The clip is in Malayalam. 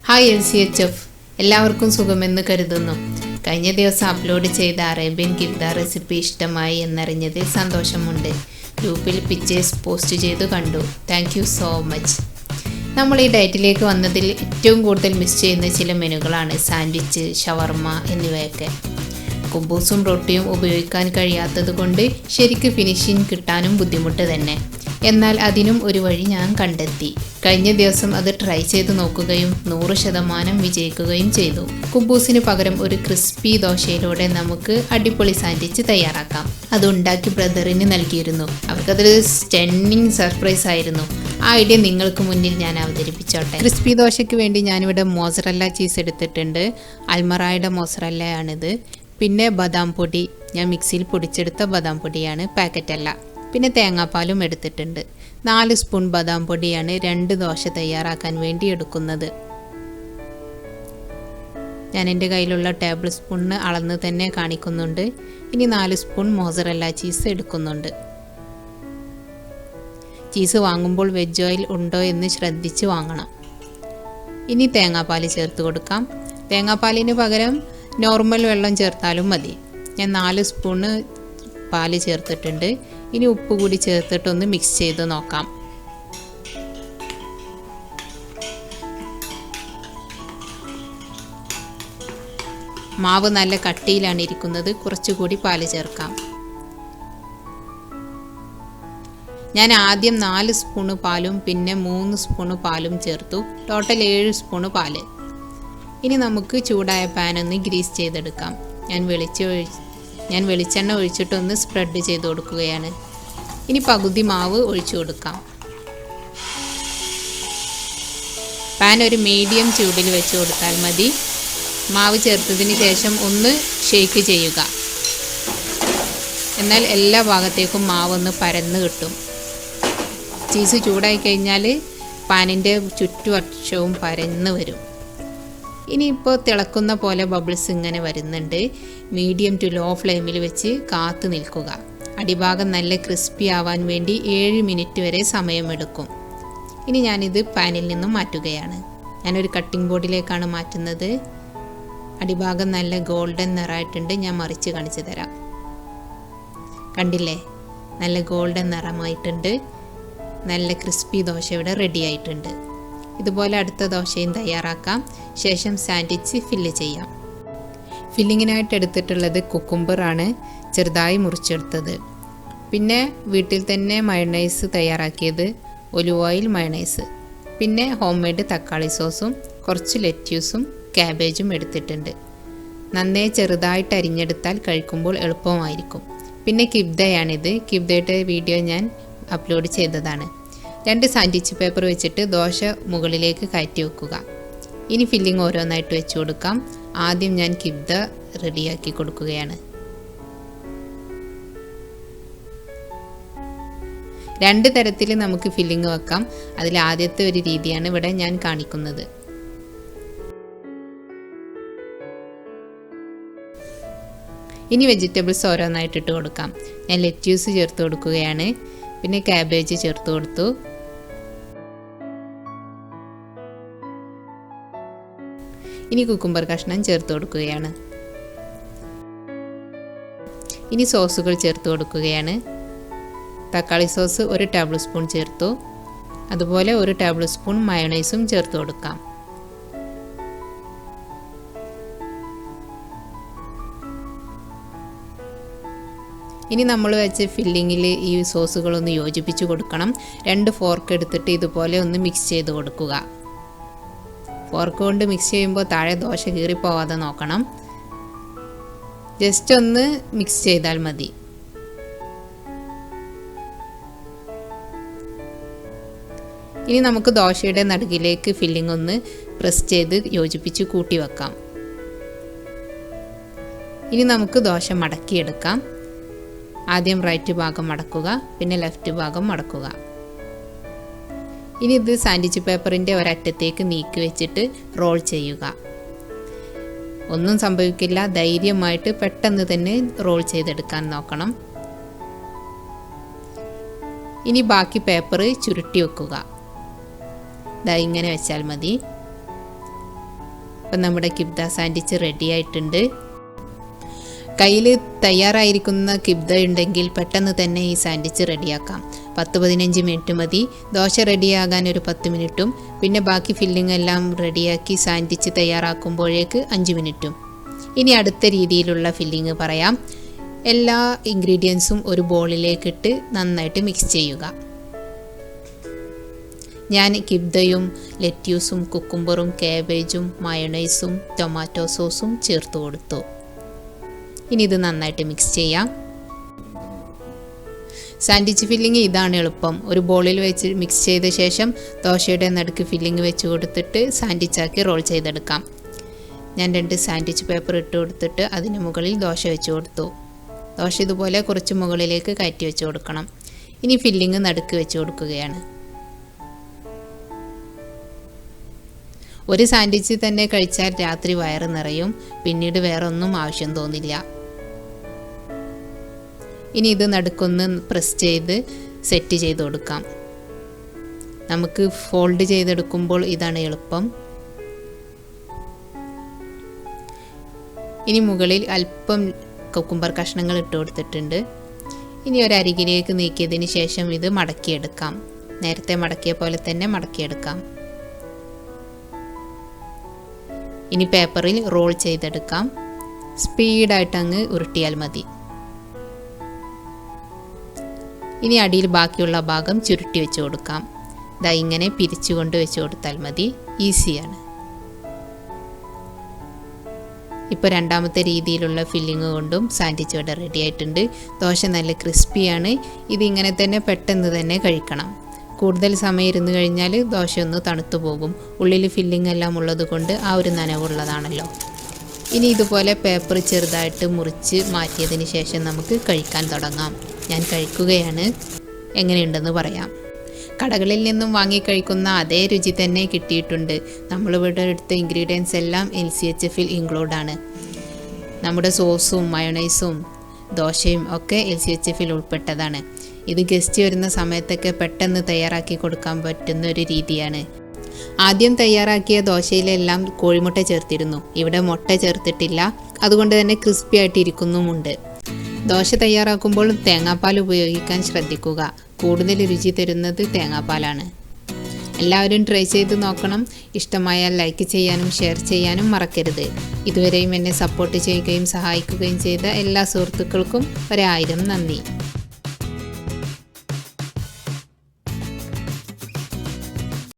ഹായ് LCHF, എല്ലാവർക്കും സുഖമെന്ന് കരുതുന്നു. കഴിഞ്ഞ ദിവസം അപ്ലോഡ് ചെയ്ത അറേബ്യൻ കിബ്ദ റെസിപ്പി ഇഷ്ടമായി എന്നറിഞ്ഞതിൽ സന്തോഷമുണ്ട്. ഗ്രൂപ്പിൽ പിക്ചേഴ്സ് പോസ്റ്റ് ചെയ്തു കണ്ടു. Thank you so much. നമ്മൾ ഈ ഡയറ്റിലേക്ക് വന്നതിൽ ഏറ്റവും കൂടുതൽ മിസ് ചെയ്യുന്ന ചില മെനുകളാണ് സാൻഡ്വിച്ച്, ഷവർമ എന്നിവയൊക്കെ. കുബൂസും റൊട്ടിയും ഉപയോഗിക്കാൻ കഴിയാത്തത് കൊണ്ട് ശരിക്ക് ഫിനിഷിങ് കിട്ടാനും ബുദ്ധിമുട്ട് തന്നെ. എന്നാൽ അതിനും ഒരു വഴി ഞാൻ കണ്ടെത്തി. കഴിഞ്ഞ ദിവസം അത് ട്രൈ ചെയ്ത് നോക്കുകയും 100% വിജയിക്കുകയും ചെയ്തു. കുബൂസിന് പകരം ഒരു ക്രിസ്പി ദോശയിലൂടെ നമുക്ക് അടിപൊളി സാൻഡ്വിച്ച് തയ്യാറാക്കാം. അത് ഉണ്ടാക്കി ബ്രദറിന് നൽകിയിരുന്നു. അവർക്കതൊരു സ്റ്റണ്ണിങ് സർപ്രൈസ് ആയിരുന്നു. ആ ഐഡിയ നിങ്ങൾക്ക് മുന്നിൽ ഞാൻ അവതരിപ്പിച്ചോട്ടെ. ക്രിസ്പി ദോശയ്ക്ക് വേണ്ടി ഞാനിവിടെ മോസറല്ല ചീസ് എടുത്തിട്ടുണ്ട്. അൽമറായുടെ മോസറല്ലയാണിത്. പിന്നെ ബദാം പൊടി, ഞാൻ മിക്സിയിൽ പൊടിച്ചെടുത്ത ബദാം പൊടിയാണ്, പാക്കറ്റല്ല. പിന്നെ തേങ്ങാപ്പാലും എടുത്തിട്ടുണ്ട്. 4 സ്പൂൺ ബദാം പൊടിയാണ് 2 ദോശ തയ്യാറാക്കാൻ വേണ്ടി എടുക്കുന്നത്. ഞാൻ എൻ്റെ കയ്യിലുള്ള ടേബിൾ സ്പൂണിന് അളന്ന് തന്നെ കാണിക്കുന്നുണ്ട്. ഇനി 4 സ്പൂൺ മോസറല്ല ചീസ് എടുക്കുന്നുണ്ട്. ചീസ് വാങ്ങുമ്പോൾ വെജ് ഓയിൽ ഉണ്ടോ എന്ന് ശ്രദ്ധിച്ച് വാങ്ങണം. ഇനി തേങ്ങാപ്പാൽ ചേർത്ത് കൊടുക്കാം. തേങ്ങാപ്പാലിന് പകരം നോർമൽ വെള്ളം ചേർത്താലും മതി. ഞാൻ 4 സ്പൂണ് പാല് ചേർത്തിട്ടുണ്ട്. ഇനി ഉപ്പ് കൂടി ചേർത്തിട്ടൊന്ന് മിക്സ് ചെയ്ത് നോക്കാം. മാവ് നല്ല കട്ടിയിലാണ് ഇരിക്കുന്നത്. കുറച്ചുകൂടി പാല് ചേർക്കാം. ഞാൻ ആദ്യം 4 സ്പൂണ് പാലും പിന്നെ 3 സ്പൂണ് പാലും ചേർത്തു. ടോട്ടൽ 7 സ്പൂണ് പാല്. ഇനി നമുക്ക് ചൂടായ പാൻ ഒന്ന് ഗ്രീസ് ചെയ്തെടുക്കാം. ഞാൻ വെളിച്ചെണ്ണ ഒഴിച്ചിട്ടൊന്ന് സ്പ്രെഡ് ചെയ്ത് കൊടുക്കുകയാണ്. ഇനി പകുതി മാവ് ഒഴിച്ചു കൊടുക്കാം. പാൻ ഒരു മീഡിയം ചൂടിൽ വെച്ച് കൊടുത്താൽ മതി. മാവ് ചേർത്തതിന് ശേഷം ഒന്ന് ഷേക്ക് ചെയ്യുക. എന്നാൽ എല്ലാ ഭാഗത്തേക്കും മാവൊന്ന് പരന്ന് കിട്ടും. ചീസ് ചൂടായി കഴിഞ്ഞാൽ പാനിൻ്റെ ചുറ്റുവശവും പരന്ന് വരും. ഇനിയിപ്പോൾ തിളക്കുന്ന പോലെ ബബിൾസ് ഇങ്ങനെ വരുന്നുണ്ട്. മീഡിയം ടു ലോ ഫ്ലെയിമിൽ വെച്ച് കാത്തു നിൽക്കുക. അടിഭാഗം നല്ല ക്രിസ്പി ആവാൻ വേണ്ടി 7 മിനിറ്റ് വരെ സമയമെടുക്കും. ഇനി ഞാനിത് പാനിൽ നിന്നും മാറ്റുകയാണ്. ഞാനൊരു കട്ടിംഗ് ബോർഡിലേക്കാണ് മാറ്റുന്നത്. അടിഭാഗം നല്ല ഗോൾഡൻ നിറമായിട്ടുണ്ട്. ഞാൻ മറിച്ച് കാണിച്ചു തരാം. കണ്ടില്ലേ, നല്ല ഗോൾഡൻ നിറമായിട്ടുണ്ട്. നല്ല ക്രിസ്പി ദോശ ഇവിടെ റെഡി ആയിട്ടുണ്ട്. ഇതുപോലെ അടുത്ത ദോശയും തയ്യാറാക്കാം. ശേഷം സാൻഡ്വിച്ച് ഫില്ല് ചെയ്യാം. ഫില്ലിങ്ങിനായിട്ട് എടുത്തിട്ടുള്ളത് കുക്കുംബറാണ്, ചെറുതായി മുറിച്ചെടുത്തത്. പിന്നെ വീട്ടിൽ തന്നെ മയണൈസ് തയ്യാറാക്കിയത്, ഒലിവ് ഓയിൽ മയണൈസ്. പിന്നെ ഹോം മെയ്ഡ് തക്കാളി സോസും കുറച്ച് ലെറ്റ്യൂസും ക്യാബേജും എടുത്തിട്ടുണ്ട്. നന്നായി ചെറുതായിട്ട് അരിഞ്ഞെടുത്താൽ കഴിക്കുമ്പോൾ എളുപ്പമായിരിക്കും. പിന്നെ കിബ്ദയാണിത്. കിബ്ദയുടെ വീഡിയോ ഞാൻ അപ്ലോഡ് ചെയ്തതാണ്. 2 സാൻഡ്വിച്ച് പേപ്പർ വെച്ചിട്ട് ദോശ മുകളിലേക്ക് കയറ്റി വെക്കുക. ഇനി ഫില്ലിംഗ് ഓരോന്നായിട്ട് വെച്ച് കൊടുക്കാം. ആദ്യം ഞാൻ കിബ്ദ റെഡിയാക്കി കൊടുക്കുകയാണ്. 2 തരത്തിൽ നമുക്ക് ഫില്ലിംഗ് വെക്കാം. അതിൽ ആദ്യത്തെ ഒരു രീതിയാണ് ഇവിടെ ഞാൻ കാണിക്കുന്നത്. ഇനി വെജിറ്റബിൾസ് ഓരോന്നായിട്ട് ഇട്ട് കൊടുക്കാം. ഞാൻ ലെറ്റ്യൂസ് ചേർത്ത് കൊടുക്കുകയാണ്. പിന്നെ ക്യാബേജ് ചേർത്ത് കൊടുത്തു. ഇനി കുക്കുംബർ കഷ്ണം ചേർത്ത് കൊടുക്കുകയാണ്. ഇനി സോസുകൾ ചേർത്ത് കൊടുക്കുകയാണ്. തക്കാളി സോസ് 1 ടേബിൾ സ്പൂൺ ചേർത്തു. അതുപോലെ 1 ടേബിൾ സ്പൂൺ മയോണൈസും ചേർത്ത് കൊടുക്കാം. ഇനി നമ്മൾ വെച്ച ഫില്ലിങ്ങിൽ ഈ സോസുകളൊന്ന് യോജിപ്പിച്ച് കൊടുക്കണം. 2 ഫോർക്ക് എടുത്തിട്ട് ഇതുപോലെ ഒന്ന് മിക്സ് ചെയ്ത് കൊടുക്കുക. ഫോർക്ക് കൊണ്ട് മിക്സ് ചെയ്യുമ്പോൾ താഴെ ദോശ കീറിപ്പോവാതെ നോക്കണം. ജസ്റ്റ് ഒന്ന് മിക്സ് ചെയ്താൽ മതി. ഇനി നമുക്ക് ദോശയുടെ നടുകിലേക്ക് ഫില്ലിംഗ് ഒന്ന് പ്രസ് ചെയ്ത് യോജിപ്പിച്ച് കൂട്ടി വെക്കാം. ഇനി നമുക്ക് ദോശ മടക്കിയെടുക്കാം. ആദ്യം റൈറ്റ് ഭാഗം മടക്കുക, പിന്നെ ലെഫ്റ്റ് ഭാഗം മടക്കുക. ഇനി ഇത് സാൻഡ്വിച്ച് പേപ്പറിൻ്റെ ഒരറ്റത്തേക്ക് നീക്കി വെച്ചിട്ട് റോൾ ചെയ്യുക. ഒന്നും സംഭവിക്കില്ല. ധൈര്യമായിട്ട് പെട്ടെന്ന് തന്നെ റോൾ ചെയ്തെടുക്കാൻ നോക്കണം. ഇനി ബാക്കി പേപ്പർ ചുരുട്ടി വെക്കുക. ഇങ്ങനെ വെച്ചാൽ മതി. അപ്പം നമ്മുടെ കിബ്ദ സാൻഡ്വിച്ച് റെഡി ആയിട്ടുണ്ട്. കയ്യിൽ തയ്യാറായിരിക്കുന്ന കിബ്ദ ഉണ്ടെങ്കിൽ പെട്ടെന്ന് തന്നെ ഈ സാൻഡ്വിച്ച് റെഡിയാക്കാം. 10-15 മിനിറ്റ് മതി. ദോശ റെഡിയാകാൻ ഒരു 10 മിനിറ്റും പിന്നെ ബാക്കി ഫില്ലിംഗ് എല്ലാം റെഡിയാക്കി സാൻഡ്വിച്ച് തയ്യാറാക്കുമ്പോഴേക്ക് 5 മിനിറ്റും. ഇനി അടുത്ത രീതിയിലുള്ള ഫില്ലിംഗ് പറയാം. എല്ലാ ഇൻഗ്രീഡിയൻസും ഒരു ബോളിലേക്കിട്ട് നന്നായിട്ട് മിക്സ് ചെയ്യുക. ഞാൻ കിബ്ദയും ലെറ്റ്യൂസും കുക്കുംബറും കാബേജും മയോണൈസും ടൊമാറ്റോ സോസും ചേർത്ത് കൊടുത്തു. ഇനി ഇത് നന്നായിട്ട് മിക്സ് ചെയ്യാം. സാൻഡ്വിച്ച് ഫില്ലിങ് ഇതാണ് എളുപ്പം. ഒരു ബോളിൽ വെച്ച് മിക്സ് ചെയ്ത ശേഷം ദോശയുടെ നടുക്ക് ഫില്ലിങ് വെച്ച് കൊടുത്തിട്ട് സാൻഡ്വിച്ചാക്കി റോൾ ചെയ്തെടുക്കാം. ഞാൻ 2 സാൻഡ്വിച്ച് പേപ്പർ ഇട്ട് കൊടുത്തിട്ട് അതിന് മുകളിൽ ദോശ വെച്ച് കൊടുത്തു. ദോശ ഇതുപോലെ കുറച്ച് മുകളിലേക്ക് കയറ്റി വെച്ച് കൊടുക്കണം. ഇനി ഫില്ലിങ് നടുക്ക് വെച്ച് കൊടുക്കുകയാണ്. ഒരു സാൻഡ്വിച്ച് തന്നെ കഴിച്ചാൽ രാത്രി വയറ് നിറയും. പിന്നീട് വേറെ ഒന്നും ആവശ്യം തോന്നില്ല. ഇനി ഇത് നടുക്കൊന്ന് പ്രസ് ചെയ്ത് സെറ്റ് ചെയ്ത് കൊടുക്കാം. നമുക്ക് ഫോൾഡ് ചെയ്തെടുക്കുമ്പോൾ ഇതാണ് എളുപ്പം. ഇനി മുകളിൽ അല്പം കുക്കുംബർ കഷ്ണങ്ങൾ ഇട്ട് കൊടുത്തിട്ടുണ്ട്. ഇനി ഒരരികിലേക്ക് നീക്കിയതിന് ശേഷം ഇത് മടക്കിയെടുക്കാം. നേരത്തെ മടക്കിയ പോലെ തന്നെ മടക്കിയെടുക്കാം. ഇനി പേപ്പറിൽ റോൾ ചെയ്തെടുക്കാം. സ്പീഡായിട്ട് അങ്ങ് ഉരുട്ടിയാൽ മതി. ഇനി അടിയിൽ ബാക്കിയുള്ള ഭാഗം ചുരുട്ടി വെച്ച് കൊടുക്കാം. ദാ ഇങ്ങനെ പിരിച്ചുകൊണ്ട് വെച്ച് കൊടുത്താൽ മതി. ഈസിയാണ്. ഇപ്പോൾ രണ്ടാമത്തെ രീതിയിലുള്ള ഫില്ലിങ് കൊണ്ടും സാൻഡ്വിച്ച് ഇവിടെ റെഡി ആയിട്ടുണ്ട്. ദോശ നല്ല ക്രിസ്പിയാണ്. ഇതിങ്ങനെ തന്നെ പെട്ടെന്ന് തന്നെ കഴിക്കണം. കൂടുതൽ സമയം ഇരുന്ന് കഴിഞ്ഞാൽ ദോശ ഒന്ന് തണുത്തു പോകും. ഉള്ളിൽ ഫില്ലിംഗ് എല്ലാം ഉള്ളത് കൊണ്ട് ആ ഒരു നനവുള്ളതാണല്ലോ. ഇനി ഇതുപോലെ പേപ്പർ ചെറുതായിട്ട് മുറിച്ച് മാറ്റിയതിന് ശേഷം നമുക്ക് കഴിക്കാൻ തുടങ്ങാം. ഞാൻ കഴിക്കുകയാണ്. എങ്ങനെയുണ്ടെന്ന് പറയാം. കടകളിൽ നിന്നും വാങ്ങി കഴിക്കുന്ന അതേ രുചി തന്നെ കിട്ടിയിട്ടുണ്ട്. നമ്മളിവിടെ എടുത്ത ഇൻഗ്രീഡിയൻസ് എല്ലാം LCHFൽ ഇൻക്ലൂഡാണ്. നമ്മുടെ സോസും മയോണൈസും ദോശയും ഒക്കെ LCHFൽ ഉൾപ്പെട്ടതാണ്. ഇത് ഗസ്റ്റ് വരുന്ന സമയത്തൊക്കെ പെട്ടെന്ന് തയ്യാറാക്കി കൊടുക്കാൻ പറ്റുന്ന ഒരു രീതിയാണ്. ആദ്യം തയ്യാറാക്കിയ ദോശയിലെല്ലാം കോഴിമുട്ട ചേർത്തിരുന്നു. ഇവിടെ മുട്ട ചേർത്തിട്ടില്ല. അതുകൊണ്ട് തന്നെ ക്രിസ്പി ആയിട്ടിരിക്കുന്നുമുണ്ട്. ദോശ തയ്യാറാക്കുമ്പോൾ തേങ്ങാപ്പാൽ ഉപയോഗിക്കാൻ ശ്രദ്ധിക്കുക. കൂടുതൽ രുചി തരുന്നത് തേങ്ങാപ്പാലാണ്. എല്ലാവരും ട്രൈ ചെയ്ത് നോക്കണം. ഇഷ്ടമായാൽ ലൈക്ക് ചെയ്യാനും ഷെയർ ചെയ്യാനും മറക്കരുത്. ഇതുവരെയും എന്നെ സപ്പോർട്ട് ചെയ്യുകയും സഹായിക്കുകയും ചെയ്ത എല്ലാ സുഹൃത്തുക്കൾക്കും 1000 നന്ദി.